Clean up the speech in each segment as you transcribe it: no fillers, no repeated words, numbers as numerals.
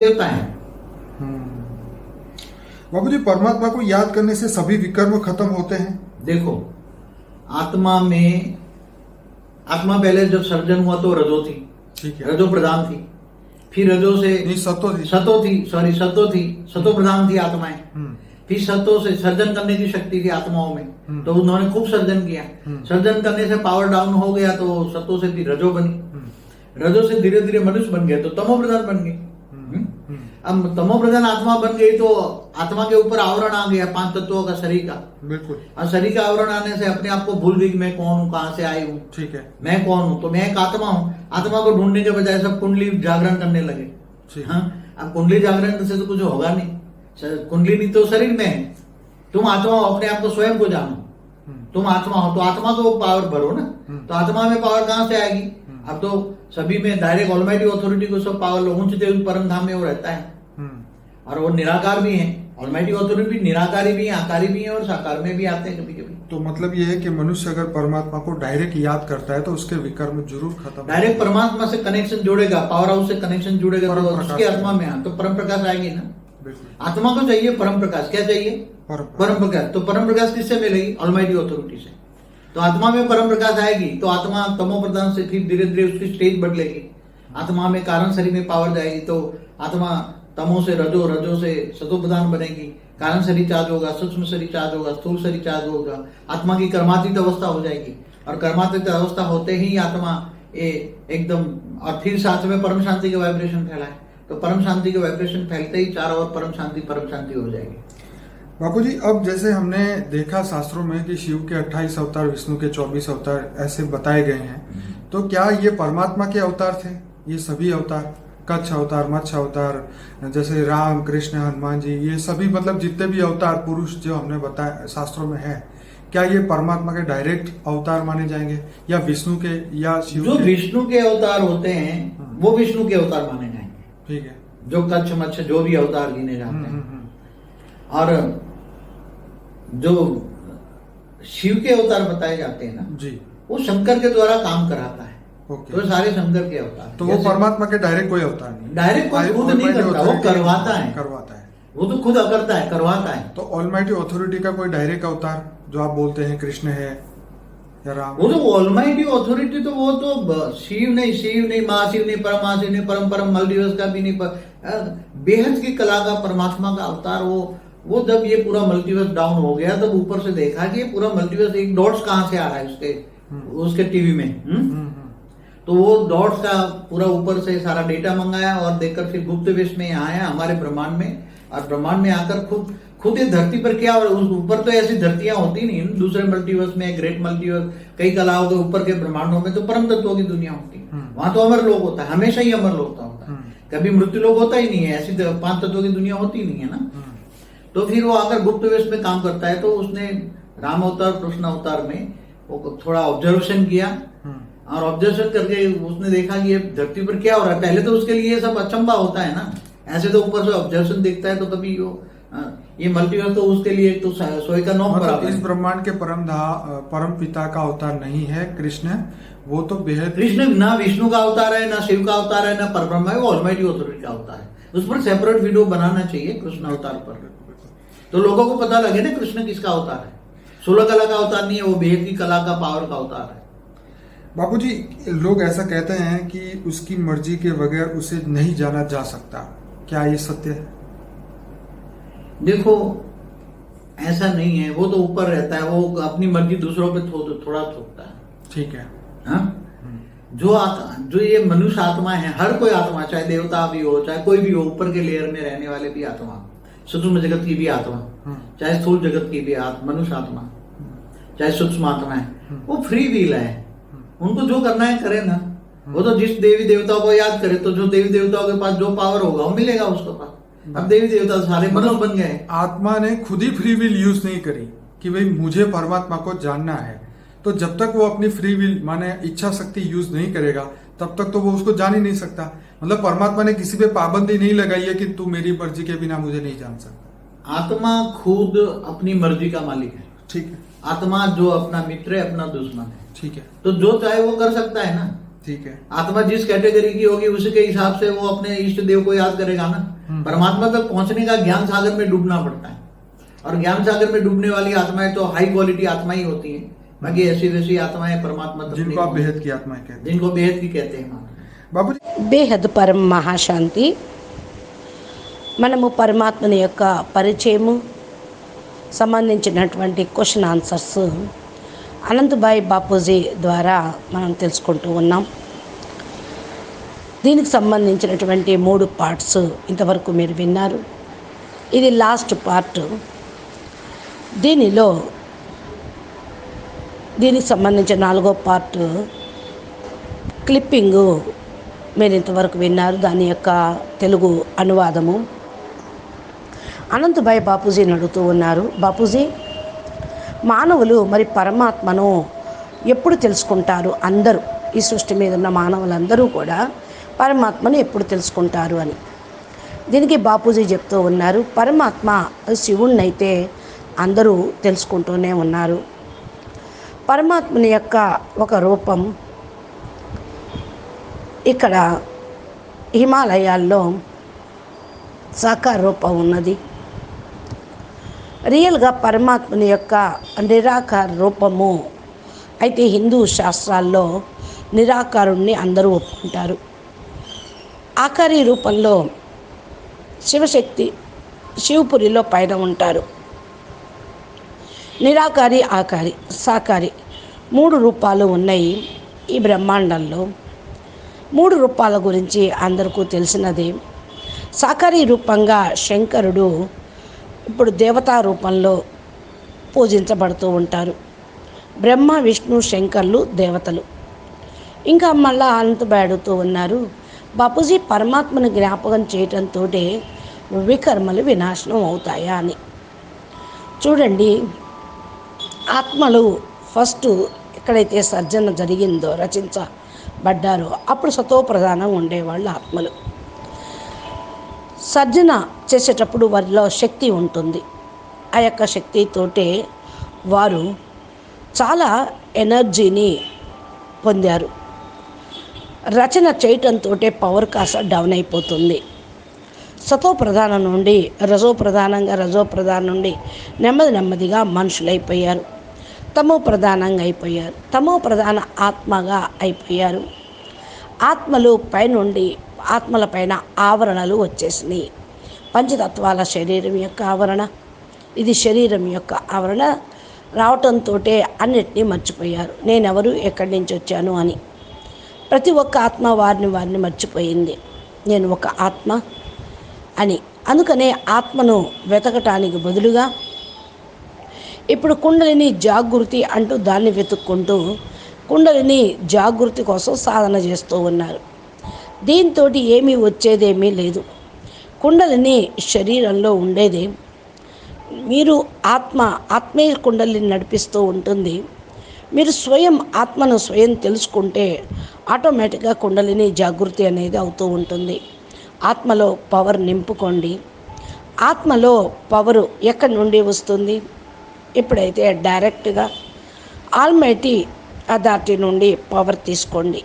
देवता है। बाबू जी, परमात्मा को याद करने से सभी विकर्म खत्म होते हैं? देखो, आत्मा पहले जब सर्जन हुआ तो रजो थी, ठीक है। रजो प्रधान थी, फिर रजो से नहीं, सतो थी। सतो प्रधान थी आत्माएं। फिर सतो से सर्जन करने की शक्ति थी आत्माओं में, तो उन्होंने खूब सर्जन किया। सर्जन करने से पावर डाउन हो गया तो सतो से फिर रजो बनी, रजो से धीरे धीरे मनुष्य बन गए तो तमो प्रधान बन गए। अब तमो प्रधान आत्मा बन गई तो आत्मा के ऊपर आवरण आ गया 5 तत्वों का, शरीर का। बिल्कुल। और शरीर का आवरण आने से अपने आप को भूल गई कि मैं कौन हूँ, कहाँ से आई हूँ, ठीक है, मैं कौन हूँ। तो मैं एक आत्मा हूँ। आत्मा को ढूंढने के बजाय सब कुंडली जागरण करने लगे। हाँ, अब कुंडली जागरण से तो कुछ होगा नहीं, कुंडली नहीं तो शरीर में है। तुम आत्मा हो, अपने आप को स्वयं को जानो, तुम आत्मा हो तो आत्मा को पावर भरो ना। तो आत्मा में पावर कहाँ से आएगी? अब तो सभी में डायरेक्ट ऑलमाइटी अथॉरिटी को सब पावर ऊंच देव परम धाम में वो रहता है, और वो निराकार भी है। ऑलमाइटी अथॉरिटी भी निराकारी भी है, आकारी भी है, और साकार में भी आते हैं कभी कभी। तो मतलब ये है कि मनुष्य अगर परमात्मा को डायरेक्ट याद करता है तो उसके विकर्म जरूर खत्म। डायरेक्ट परमात्मा से कनेक्शन जोड़ेगा, पावर हाउस से कनेक्शन जुड़ेगा तो उसके आत्मा में तो परम प्रकाश आएगी ना। आत्मा को चाहिए परम प्रकाश। क्या चाहिए? परम प्रकाश। तो परम प्रकाश किससे मिलेगी? ऑलमाइटी अथॉरिटी से। तो आत्मा में परम प्रकाश आएगी तो आत्मा तमो प्रधान से फिर धीरे धीरे उसकी स्टेज बदलेगी। आत्मा में कारण शरीर में पावर जाएगी तो आत्मा तमो से रजो, रजो से सतो प्रधान बनेगी। कारण शरीर चार्ज होगा, सूक्ष्म शरीर चार्ज होगा, स्थूल शरीर चार्ज होगा। आत्मा की कर्मातीत अवस्था हो जाएगी, और कर्मातीत अवस्था होते ही आत्मा एकदम, और फिर साथ में परम शांति के वाइब्रेशन फैलाए। तो परम शांति के वाइब्रेशन फैलते ही चारों ओर परम शांति हो जाएगी। बापू जी, अब जैसे हमने देखा शास्त्रों में कि शिव के 28 अवतार, विष्णु के 24 अवतार ऐसे बताए गए हैं, तो क्या ये परमात्मा के अवतार थे ये सभी अवतार? कच्छ अवतार, मत्स्य अवतार, जैसे राम, कृष्ण, हनुमान जी, ये सभी मतलब जितने भी अवतार पुरुष जो हमने बताया शास्त्रों में है, क्या ये परमात्मा के डायरेक्ट अवतार माने जाएंगे या विष्णु के या शिव? जो विष्णु के अवतार होते हैं वो विष्णु के अवतार माने जाएंगे, ठीक है। जो कच्छ मत्स्य जो भी अवतार गिने जाते हैं। और जो शिव के अवतार बताए जाते हैं ना जी, वो शंकर के द्वारा काम कराता है। तो सारे शंकर के अवतार। तो वो परमात्मा के डायरेक्ट कोई अवतार नहीं, डायरेक्ट कोई खुद नहीं करता, वो करवाता है। वो तो खुद करता है, करवाता है। तो ऑलमाइटी अथॉरिटी का कोई डायरेक्ट अवतार जो आप बोलते हैं कृष्ण है या राम? वो तो ऑलमाइटी अथॉरिटी तो वो तो शिव नहीं, महाशिव नहीं, परमाशिव नहीं, परम मल्टीवर्स का भी नहीं, बेहद की कला का परमात्मा का अवतार। वो जब ये पूरा मल्टीवर्स डाउन हो गया तब ऊपर से देखा कि ये पूरा मल्टीवर्स एक डॉट्स कहाँ से आ रहा है उसके टीवी में। तो वो डॉट्स का पूरा ऊपर से सारा डेटा मंगाया और देखकर फिर गुप्त वेश में यहाँ आया हमारे ब्रह्मांड में, और ब्रह्मांड में आकर खुद ये धरती पर क्या, और उस ऊपर तो ऐसी धरतियां होती नहीं, दूसरे मल्टीवर्स में, ग्रेट मल्टीवर्स, कई कलाओं के ऊपर के ब्रह्मांडों में तो परम तत्वों की दुनिया होती है। वहां तो अमर लोक होता है, हमेशा ही अमर लोक होता है, कभी मृत्यु लोक होता ही नहीं है। ऐसी 5 तत्वों की दुनिया होती नहीं है ना। तो फिर वो आकर गुप्त वेश में काम करता है। तो उसने राम अवतार, कृष्ण अवतार में वो थोड़ा ऑब्जर्वेशन किया, और ऑब्जर्वेशन करके उसने देखा कि ये धरती पर क्या हो रहा है। पहले तो उसके लिए सब अचंबा होता है ना, ऐसे तो ऊपर से ऑब्जर्वेशन देखता है तो कभी ये मल्टीवर्स तो उसके लिए तो सोई का नौ बराबर। इस ब्रह्मांड के परम पिता का अवतार नहीं है कृष्ण, वो तो बेहद, कृष्ण ना विष्णु का अवतार है, ना शिव का अवतार है, ना परब्रह्म है, वो ऑलमाइटी अथॉरिटी का अवतार है। उस पर सेपरेट वीडियो बनाना चाहिए कृष्ण अवतार पर, तो लोगों को पता लगे ना कृष्ण किसका अवतार है। 16 कला का अवतार नहीं है, वो बेहद की कला का पावर का अवतार है। बापूजी, लोग ऐसा कहते हैं कि उसकी मर्जी के बगैर उसे नहीं जाना जा सकता, क्या ये सत्य है? देखो, ऐसा नहीं है, वो तो ऊपर रहता है, वो अपनी मर्जी दूसरों पे थोड़ा थोपता है, ठीक है। हाँ, जो ये मनुष्य आत्मा है, हर कोई आत्मा, चाहे देवता भी हो, चाहे कोई भी हो, ऊपर के लेयर में रहने वाले भी आत्मा, सूक्ष्म जगत की भी आत्मा, चाहे स्थूल जगत की भी मनुष्य आत्मा, चाहे सूक्ष्म आत्मा है, वो फ्री व्हील है। उनको जो करना है करे ना। वो तो जिस देवी देवताओं को याद करे, तो जो देवी देवताओं के पास जो पावर होगा वो मिलेगा उसके पास। अब देवी देवता सारे मनुष्य बन गए। आत्मा ने खुद ही फ्री विल यूज नहीं करी कि भाई मुझे परमात्मा को जानना है, तो जब तक वो अपनी फ्री विल माने इच्छा शक्ति यूज नहीं करेगा तब तक तो वो उसको जान ही नहीं सकता। मतलब परमात्मा ने किसी पे पाबंदी नहीं लगाई है कि तू मेरी मर्जी के बिना मुझे नहीं जान सकता। आत्मा खुद अपनी मर्जी का मालिक है, ठीक है। आत्मा जो अपना मित्र है, अपना दुश्मन है, ठीक है। तो जो चाहे वो कर सकता है ना। ठीक है। आत्मा जिस कैटेगरी की होगी उसी के हिसाब से वो अपने इष्ट देव को याद करेगा ना। परमात्मा तक पहुंचने का ज्ञान सागर में डूबना पड़ता है, और ज्ञान सागर में डूबने वाली आत्माएं तो हाई क्वालिटी आत्मा ही होती हैं। बाकी ऐसी वैसी आत्माएं परमात्मा तक जिनको आप बेहद की आत्माएं कहते हैं, जिनको बेहद की कहते हैं। बाबूजी బేహద్ పరం మహాశాంతి. మనము పరమాత్మని యొక్క పరిచయము సంబంధించినటువంటి క్వశ్చన్ ఆన్సర్స్ అనంతభాయ్ బాపూజీ ద్వారా మనం తెలుసుకుంటూ ఉన్నాం. దీనికి సంబంధించినటువంటి 3 పార్ట్స్ ఇంతవరకు మీరు విన్నారు. ఇది లాస్ట్ పార్ట్. దీనికి సంబంధించిన 4వ పార్ట్ క్లిప్పింగు మీరు ఇంతవరకు విన్నారు, దాని యొక్క తెలుగు అనువాదము. అనంతభాయ్ బాపూజీని అడుగుతూ ఉన్నారు, బాపూజీ మానవులు మరి పరమాత్మను ఎప్పుడు తెలుసుకుంటారు? అందరూ ఈ సృష్టి మీద ఉన్న మానవులందరూ కూడా పరమాత్మను ఎప్పుడు తెలుసుకుంటారు అని. దీనికి బాపూజీ చెప్తూ ఉన్నారు, పరమాత్మ శివుణ్ణైతే అందరూ తెలుసుకుంటూనే ఉన్నారు. పరమాత్మని యొక్క ఒక రూపం ఇక్కడ హిమాలయాల్లో సాకార రూపం ఉన్నది. రియల్గా పరమాత్మని యొక్క నిరాకార రూపము అయితే హిందూ శాస్త్రాల్లో నిరాకారుణ్ణి అందరూ ఒప్పుకుంటారు. ఆకారి రూపంలో శివశక్తి శివపురిలో పైన ఉంటారు. నిరాకారి, ఆకారి, సాకారి 3 రూపాలు ఉన్నాయి ఈ బ్రహ్మాండంలో. 3 రూపాల గురించి అందరికీ తెలిసినది. సాకారి రూపంగా శంకరుడు ఇప్పుడు దేవతా రూపంలో పూజించబడుతూ ఉంటారు. బ్రహ్మ, విష్ణు, శంకర్లు దేవతలు. ఇంకా మళ్ళా అనంతభాయ్ అడుగుతూ ఉన్నారు, బాపూజీ పరమాత్మను జ్ఞాపకం చేయటంతో వికర్మలు వినాశనం అవుతాయా అని. చూడండి, ఆత్మలు ఫస్ట్ ఎక్కడైతే సర్జన జరిగిందో, రచించబడ్డారో అప్పుడు సతోప్రధానం ఉండేవాళ్ళు ఆత్మలు. సర్జన చేసేటప్పుడు వారిలో శక్తి ఉంటుంది. ఆ యొక్క శక్తితోటే వారు చాలా ఎనర్జీని పొందారు. రచన చేయటంతో పవర్ కాస్త డౌన్ అయిపోతుంది. సతోప్రధానం నుండి రజోప్రధానంగా, రజోప్రధానం నుండి నెమ్మదిగా మనుషులైపోయారు. తమో ప్రధానంగా అయిపోయారు. తమో ప్రధాన ఆత్మగా అయిపోయారు. ఆత్మలు పైనుండి ఆత్మల పైన ఆవరణలు వచ్చేసినాయి. పంచతత్వాల శరీరం యొక్క ఆవరణ, ఇది శరీరం యొక్క ఆవరణ రావటంతో అన్నిటినీ మర్చిపోయారు. నేనెవరు, ఎక్కడి నుంచి వచ్చాను అని. ప్రతి ఒక్క ఆత్మ వారిని మర్చిపోయింది, నేను ఒక ఆత్మ అని. అందుకనే ఆత్మను వెతకటానికి బదులుగా ఇప్పుడు కుండలిని జాగృతి అంటూ దాన్ని వెతుక్కుంటూ కుండలిని జాగృతి కోసం సాధన చేస్తూ ఉన్నారు. దీంతో ఏమీ వచ్చేదేమీ లేదు. కుండలిని శరీరంలో ఉండేదే. మీరు ఆత్మే కుండలిని నడిపిస్తూ ఉంటుంది. మీరు స్వయం ఆత్మను స్వయం తెలుసుకుంటే ఆటోమేటిక్గా కుండలిని జాగృతి అనేది అవుతూ ఉంటుంది. ఆత్మలో పవర్ నింపుకోండి. ఆత్మలో పవరు ఎక్కడి నుండి వస్తుంది? ఇప్పుడైతే డైరెక్ట్గా ఆల్మైటీ అథారిటీ నుండి పవర్ తీసుకోండి.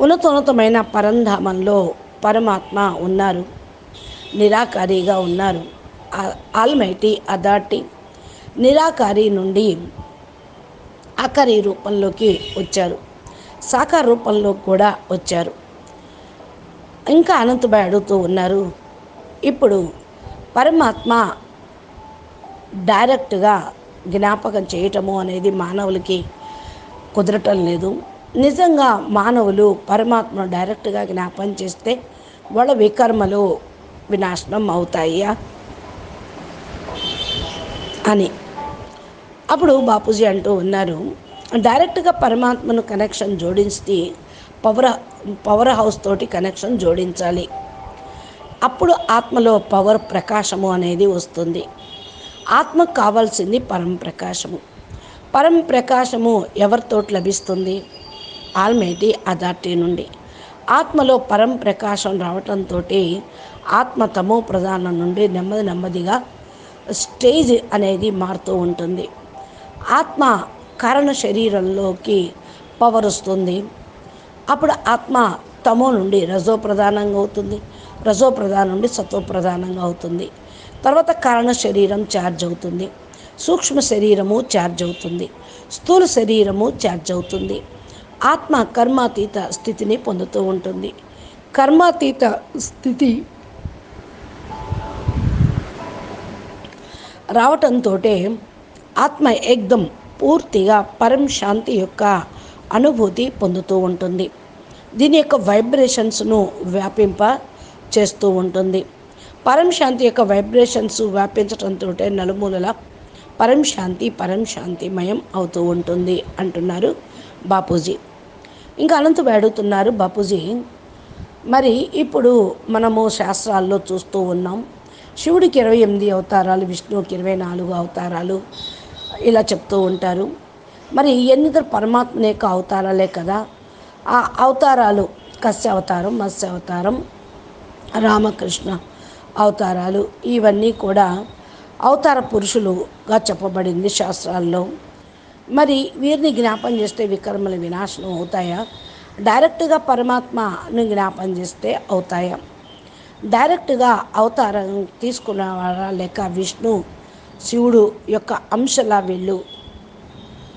ఉన్నతోన్నతమైన పరంధామంలో పరమాత్మ ఉన్నారు, నిరాకారిగా ఉన్నారు. ఆల్మైటీ అథారిటీ నిరాకారి నుండి ఆకారి రూపంలోకి వచ్చారు, సాకార రూపంలో కూడా వచ్చారు. ఇంకా అనంతభాయ్ అడుగుతూ ఉన్నారు, ఇప్పుడు పరమాత్మ డైరెక్ట్గా జ్ఞాపకం చేయటము అనేది మానవులకి కుదరటం లేదు. నిజంగా మానవులు పరమాత్మను డైరెక్ట్గా జ్ఞాపకం చేస్తే వాళ్ళ వికర్మలు వినాశనం అవుతాయా అని. అప్పుడు బాపూజీ అంటూ ఉన్నారు, డైరెక్ట్గా పరమాత్మను కనెక్షన్ జోడిస్తే పవర్ హౌస్ తోటి కనెక్షన్ జోడించాలి. అప్పుడు ఆత్మలో పవర్ ప్రకాశము అనేది వస్తుంది. ఆత్మకు కావాల్సింది పరంప్రకాశము. పరంప్రకాశము ఎవరితోటి లభిస్తుంది? ఆల్మైటీ అథారిటీ నుండి. ఆత్మలో పరంప్రకాశం రావటంతో ఆత్మ తమో ప్రధానం నుండి నెమ్మదిగా స్టేజ్ అనేది మారుతూ ఉంటుంది. ఆత్మ కారణ శరీరంలోకి పవర్ వస్తుంది. అప్పుడు ఆత్మ తమో నుండి రజో ప్రధానంగా అవుతుంది, రజో ప్రధానం నుండి సత్వ ప్రధానంగా అవుతుంది. తర్వాత కారణ శరీరం ఛార్జ్ అవుతుంది, సూక్ష్మ శరీరము ఛార్జ్ అవుతుంది, స్థూల శరీరము ఛార్జ్ అవుతుంది. ఆత్మ కర్మాతీత స్థితిని పొందుతూ ఉంటుంది. కర్మాతీత స్థితి రావటంతో ఆత్మ ఏకదం పూర్తిగా పరం శాంతి యొక్క అనుభూతి పొందుతూ ఉంటుంది. దీని యొక్క వైబ్రేషన్స్ను వ్యాపింప చేస్తూ ఉంటుంది. పరం శాంతి యొక్క వైబ్రేషన్స్ వ్యాపించడంతో నలుమూలల పరం శాంతిమయం అవుతూ ఉంటుంది అంటున్నారు బాపూజీ. ఇంకా అనంతుడు అడుగుతున్నారు బాపూజీ, మరి ఇప్పుడు మనము శాస్త్రాల్లో చూస్తూ ఉన్నాం, శివుడికి 28 అవతారాలు, విష్ణువుకి 24 అవతారాలు ఇలా చెప్తూ ఉంటారు. మరి ఎన్నిద్దరు పరమాత్మ యొక్క అవతారాలే కదా. ఆ అవతారాలు కస్య అవతారం, మత్స్య అవతారం, రామకృష్ణ అవతారాలు ఇవన్నీ కూడా అవతార పురుషులుగా చెప్పబడింది శాస్త్రాల్లో. మరి వీరిని జ్ఞాపం చేస్తే వికర్మల వినాశనం అవుతాయా? డైరెక్ట్గా పరమాత్మను జ్ఞాపం చేస్తే అవుతాయా? డైరెక్ట్గా అవతారం తీసుకున్నవారా లేక విష్ణు శివుడు యొక్క అంశలా వెళ్ళు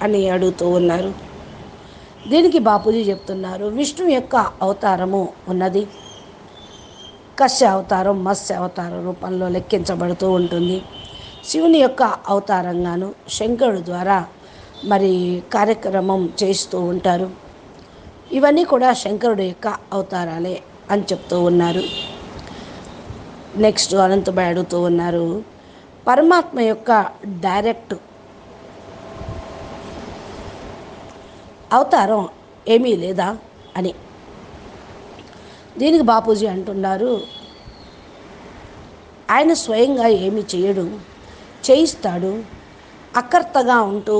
అని అడుగుతూ ఉన్నారు. దీనికి బాపూజీ చెప్తున్నారు, విష్ణు యొక్క అవతారము ఉన్నది కస్య అవతారం, మత్స్య అవతారం రూపంలో లెక్కించబడుతూ ఉంటుంది. శివుని యొక్క అవతారంగాను శంకరుడు ద్వారా మరి కార్యక్రమం చేస్తూ ఉంటారు. ఇవన్నీ కూడా శంకరుడు యొక్క అవతారాలే అని చెప్తూ ఉన్నారు. నెక్స్ట్ అనంతబాయ్ అడుగుతూ ఉన్నారు, పరమాత్మ యొక్క డైరెక్ట్ అవతారం ఏమీ లేదా అని. దీనికి బాపూజీ అంటున్నారు, ఆయన స్వయంగా ఏమి చేయడు, చేయిస్తాడు. అకర్తగా ఉంటూ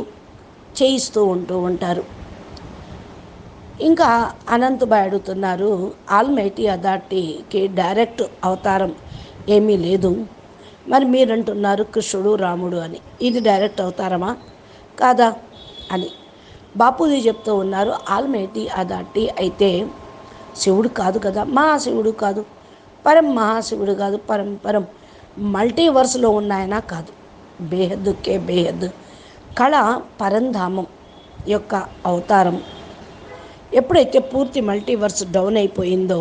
చేయిస్తూ ఉంటారు. ఇంకా అనంతబాయ్ అడుగుతున్నారు, ఆల్మైటీ అథారిటీకి డైరెక్ట్ అవతారం ఏమీ లేదు, మరి మీరంటున్నారు కృష్ణుడు రాముడు అని, ఇది డైరెక్ట్ అవతారమా కాదా అని. బాపూజీ చెప్తూ ఉన్నారు, ఆల్మైటీ అథారిటీ అయితే శివుడు కాదు కదా, మహాశివుడు కాదు, మహాశివుడు కాదు, పరం మల్టీవర్స్లో ఉన్నాయన కాదు, బేహద్దుకే బేహద్ కళ పరంధామం యొక్క అవతారం. ఎప్పుడైతే పూర్తి మల్టీవర్స్ డౌన్ అయిపోయిందో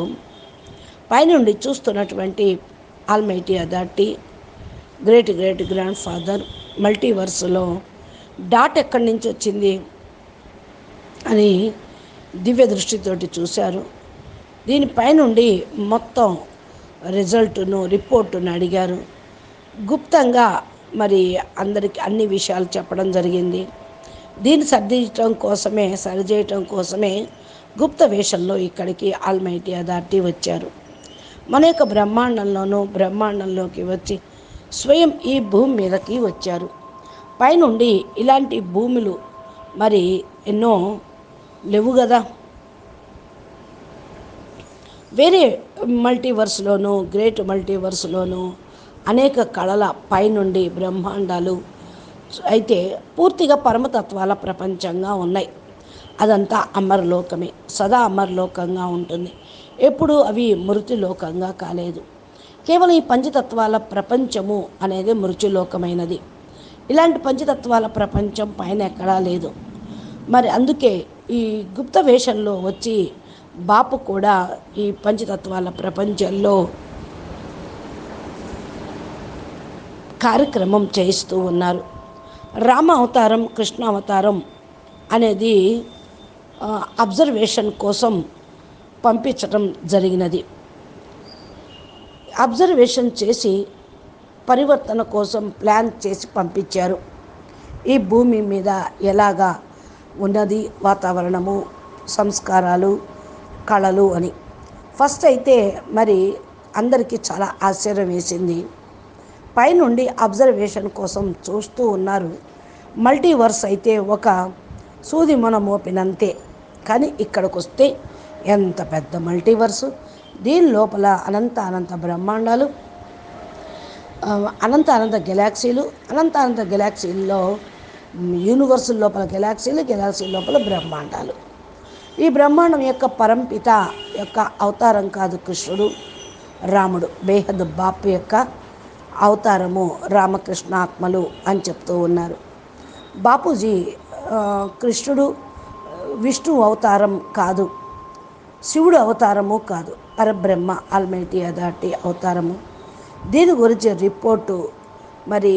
పైనుండి చూస్తున్నటువంటి almighty authority great grandfather మల్టీవర్స్లో డాట్ ఎక్కడి నుంచి వచ్చింది అని దివ్య దృష్టితోటి చూశారు. దీనిపైనుండి మొత్తం రిపోర్టును అడిగారు. గుప్తంగా మరి అందరికీ అన్ని విషయాలు చెప్పడం జరిగింది. దీన్ని సరిచేయటం కోసమే గుప్త వేషంలో ఇక్కడికి ఆల్మైటీ అథారిటీ వచ్చారు. మన యొక్క బ్రహ్మాండంలోకి వచ్చి స్వయం ఈ భూమి మీదకి వచ్చారు. పైనుండి ఇలాంటి భూములు మరి ఎన్నో లేవు కదా. వేరే మల్టీవర్స్లోనూ గ్రేట్ మల్టీవర్స్లోనూ అనేక కళల పైనుండి బ్రహ్మాండాలు అయితే పూర్తిగా పరమతత్వాల ప్రపంచంగా ఉన్నాయి. అదంతా అమరలోకమే, సదా అమరలోకంగా ఉంటుంది. ఎప్పుడూ అవి మృత్యులోకంగా కాలేదు. కేవలం ఈ పంచతత్వాల ప్రపంచము అనేది మృత్యులోకమైనది. ఇలాంటి పంచతత్వాల ప్రపంచం పైన ఎక్కడా లేదు. మరి అందుకే ఈ గుప్త వేషంలో వచ్చి బాపు కూడా ఈ పంచతత్వాల ప్రపంచంలో కార్యక్రమం చేయిస్తూ ఉన్నారు. రామ అవతారం, కృష్ణ అవతారం అనేది అబ్జర్వేషన్ కోసం పంపించడం జరిగినది. అబ్జర్వేషన్ చేసి పరివర్తన కోసం ప్లాన్ చేసి పంపించారు. ఈ భూమి మీద ఎలాగా ఉన్నది వాతావరణము, సంస్కారాలు, కళలు అని. ఫస్ట్ అయితే మరి అందరికీ చాలా ఆశ్చర్యం వేసింది. పైనుండి అబ్జర్వేషన్ కోసం చూస్తూ ఉన్నారు. మల్టీవర్స్ అయితే ఒక సూది మొన మోపినంతే, కానీ ఇక్కడికి వస్తే ఎంత పెద్ద మల్టీవర్సు. దీని లోపల అనంత బ్రహ్మాండాలు, అనంత గెలాక్సీలు, అనంత గెలాక్సీల్లో యూనివర్స్ లోపల గెలాక్సీల లోపల బ్రహ్మాండాలు. ఈ బ్రహ్మాండం యొక్క పరంపిత యొక్క అవతారం కాదు కృష్ణుడు, రాముడు. బేహద్ బాపు యొక్క అవతారము రామకృష్ణ ఆత్మలు అని చెప్తూ ఉన్నారు. బాపూజీ కృష్ణుడు విష్ణు అవతారం కాదు, శివుడు అవతారము కాదు, పరబ్రహ్మ ఆల్మైటీ అథారిటీ అవతారము. దీని గురించి రిపోర్టు, మరి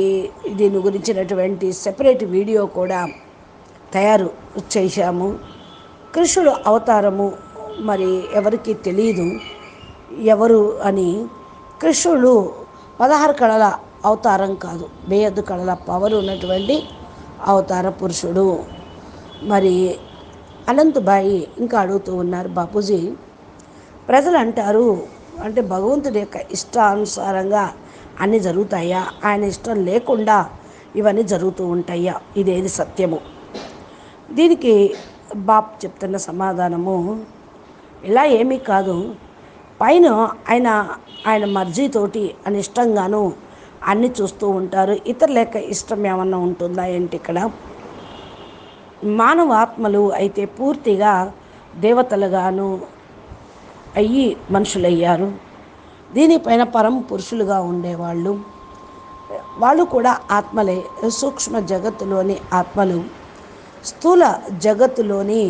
దీని గురించినటువంటి సెపరేట్ వీడియో కూడా తయారు చేశాము. కృష్ణుడు అవతారము మరి ఎవరికి తెలియదు ఎవరు అని. కృష్ణుడు 16 కళల అవతారం కాదు, బేహద్దు కళల పవర్ ఉన్నటువంటి అవతార పురుషుడు. మరి అనంతబాయి ఇంకా అడుగుతూ ఉన్నారు, బాపూజీ ప్రజలు అంటారు అంటే భగవంతుడి యొక్క ఇష్టానుసారంగా అన్నీ జరుగుతాయా, ఆయన ఇష్టం లేకుండా ఇవన్నీ జరుగుతూ ఉంటాయా, ఇదేది సత్యము? దీనికి బాప్ చెప్తున్న సమాధానము, ఇలా ఏమీ కాదు, పైన ఆయన మర్జీతోటి అనిష్టంగాను అన్నీ చూస్తూ ఉంటారు. ఇతరుల యొక్క ఇష్టం ఏమన్నా ఉంటుందా ఏంటి? ఇక్కడ మానవ ఆత్మలు అయితే పూర్తిగా దేవతలుగాను అయ్యి మనుషులయ్యారు. దీనిపైన పరమ పురుషులుగా ఉండేవాళ్ళు, వాళ్ళు కూడా ఆత్మలే. సూక్ష్మ జగత్తులోని ఆత్మలు స్థూల జగత్తులోని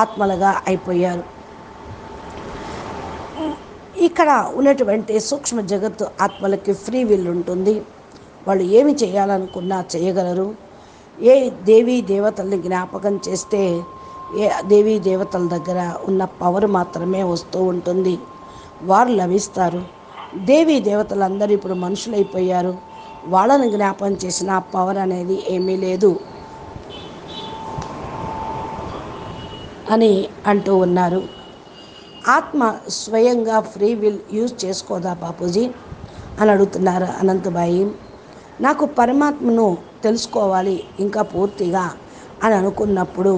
ఆత్మలుగా అయిపోయారు. ఇక్కడ ఉన్నటువంటి సూక్ష్మ జగత్తు ఆత్మలకి ఫ్రీ విల్ ఉంటుంది. వాళ్ళు ఏమి చేయాలనుకున్నా చేయగలరు. ఏ దేవీ దేవతల్ని జ్ఞాపకం చేస్తే ఏ దేవీ దేవతల దగ్గర ఉన్న పవర్ మాత్రమే వస్తూ ఉంటుంది, వారు లభిస్తారు. దేవీ దేవతలందరూ ఇప్పుడు మనుషులైపోయారు, వాళ్ళని జ్ఞాపకం చేసిన పవర్ అనేది ఏమీ లేదు అని అంటూ ఉన్నారు. ఆత్మ స్వయంగా ఫ్రీ విల్ యూజ్ చేసుకోదా బాపూజీ అని అడుగుతున్నారు అనంతబాయి. నాకు పరమాత్మను తెలుసుకోవాలి ఇంకా పూర్తిగా అని అనుకున్నప్పుడు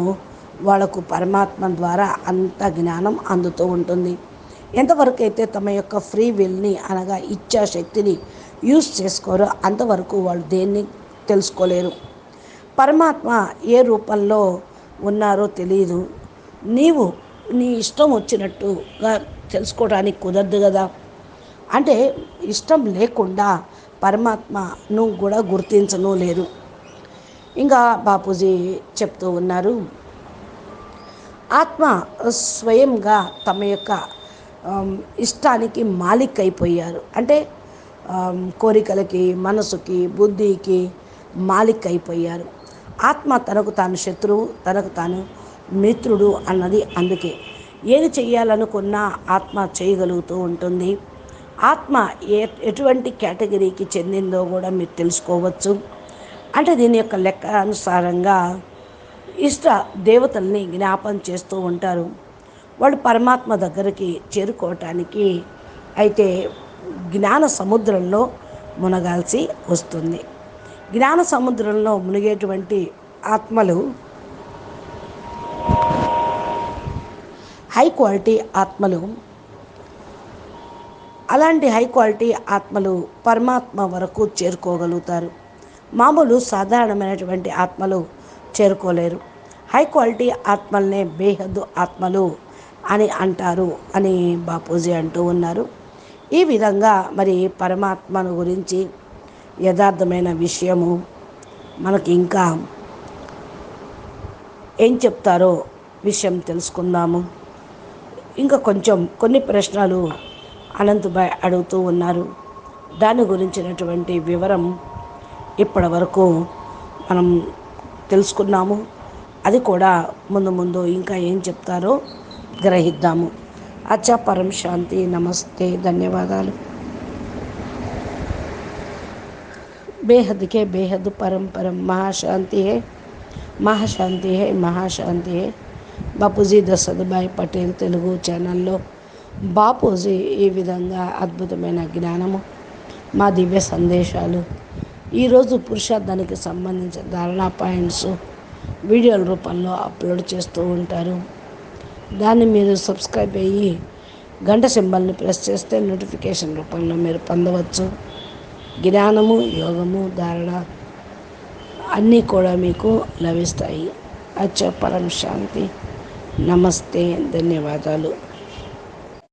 వాళ్ళకు పరమాత్మ ద్వారా అంత జ్ఞానం అందుతూ ఉంటుంది. ఎంతవరకు అయితే తమ యొక్క ఫ్రీ విల్ని అనగా ఇచ్ఛాశక్తిని యూజ్ చేసుకోరో అంతవరకు వాళ్ళు దేన్ని తెలుసుకోలేరు. పరమాత్మ ఏ రూపంలో ఉన్నారో తెలియదు. నీవు నీ ఇష్టం వచ్చినట్టుగా తెలుసుకోవడానికి కుదరదు కదా. అంటే ఇష్టం లేకుండా పరమాత్మను కూడా గుర్తించను లేదు. ఇంకా బాపూజీ చెప్తూ ఉన్నారు, ఆత్మ స్వయంగా తమ యొక్క ఇష్టానికి మాలిక్ అయిపోయారు. అంటే కోరికలకి, మనసుకి, బుద్ధికి మాలిక్ అయిపోయారు. ఆత్మ తనకు తాను శత్రువు, తనకు తాను మిత్రుడు అన్నది అందుకే. ఏది చెయ్యాలనుకున్నా ఆత్మ చేయగలుగుతూ ఉంటుంది. ఆత్మ ఎటువంటి కేటగిరీకి చెందిందో కూడా మీరు తెలుసుకోవచ్చు. అంటే దీని యొక్క లెక్క అనుసారంగా ఇష్ట దేవతల్ని జ్ఞాపం చేస్తూ ఉంటారు. వాళ్ళు పరమాత్మ దగ్గరికి చేరుకోవటానికి అయితే జ్ఞాన సముద్రంలో మునగాల్సి వస్తుంది. జ్ఞాన సముద్రంలో మునిగేటువంటి ఆత్మలు హై క్వాలిటీ ఆత్మలు. అలాంటి హై క్వాలిటీ ఆత్మలు పరమాత్మ వరకు చేరుకోగలుగుతారు. మామూలు సాధారణమైనటువంటి ఆత్మలు చేరుకోలేరు. హై క్వాలిటీ ఆత్మల్నే బేహద్దు ఆత్మలు అని అంటారు అని బాపూజీ అంటూ ఉన్నారు. ఈ విధంగా మరి పరమాత్మను గురించి యథార్థమైన విషయము మనకి ఇంకా ఏం చెప్తారో విషయం తెలుసుకుందాము. ఇంకా కొంచెం కొన్ని ప్రశ్నలు అనంతబాయ్ అడుగుతూ ఉన్నారు. దాని గురించినటువంటి వివరం ఇప్పటి వరకు మనం తెలుసుకున్నాము. అది కూడా ముందు ఇంకా ఏం చెప్తారో గ్రహిద్దాము. అచ్చా, పరం శాంతి, నమస్తే, ధన్యవాదాలు. बेहद के बेहद परम परम महाशांति है, महाशांति है, महाशांति है. బాపూజీ దశరథభాయ్ పటేల్ తెలుగు ఛానల్లో బాపూజీ ఈ విధంగా అద్భుతమైన జ్ఞానము, మా దివ్య సందేశాలు, ఈరోజు పురుషార్థానికి సంబంధించిన ధారణా పాయింట్స్ వీడియోల రూపంలో అప్లోడ్ చేస్తూ ఉంటారు. దాన్ని మీరు సబ్స్క్రైబ్ అయ్యి గంట సింబల్ని ప్రెస్ చేస్తే నోటిఫికేషన్ రూపంలో మీరు పొందవచ్చు. జ్ఞానము, యోగము, ధారణ అన్నీ కూడా మీకు లభిస్తాయి. అచ్చా, పరం శాంతి, నమస్తే, ధన్యవాదాలు.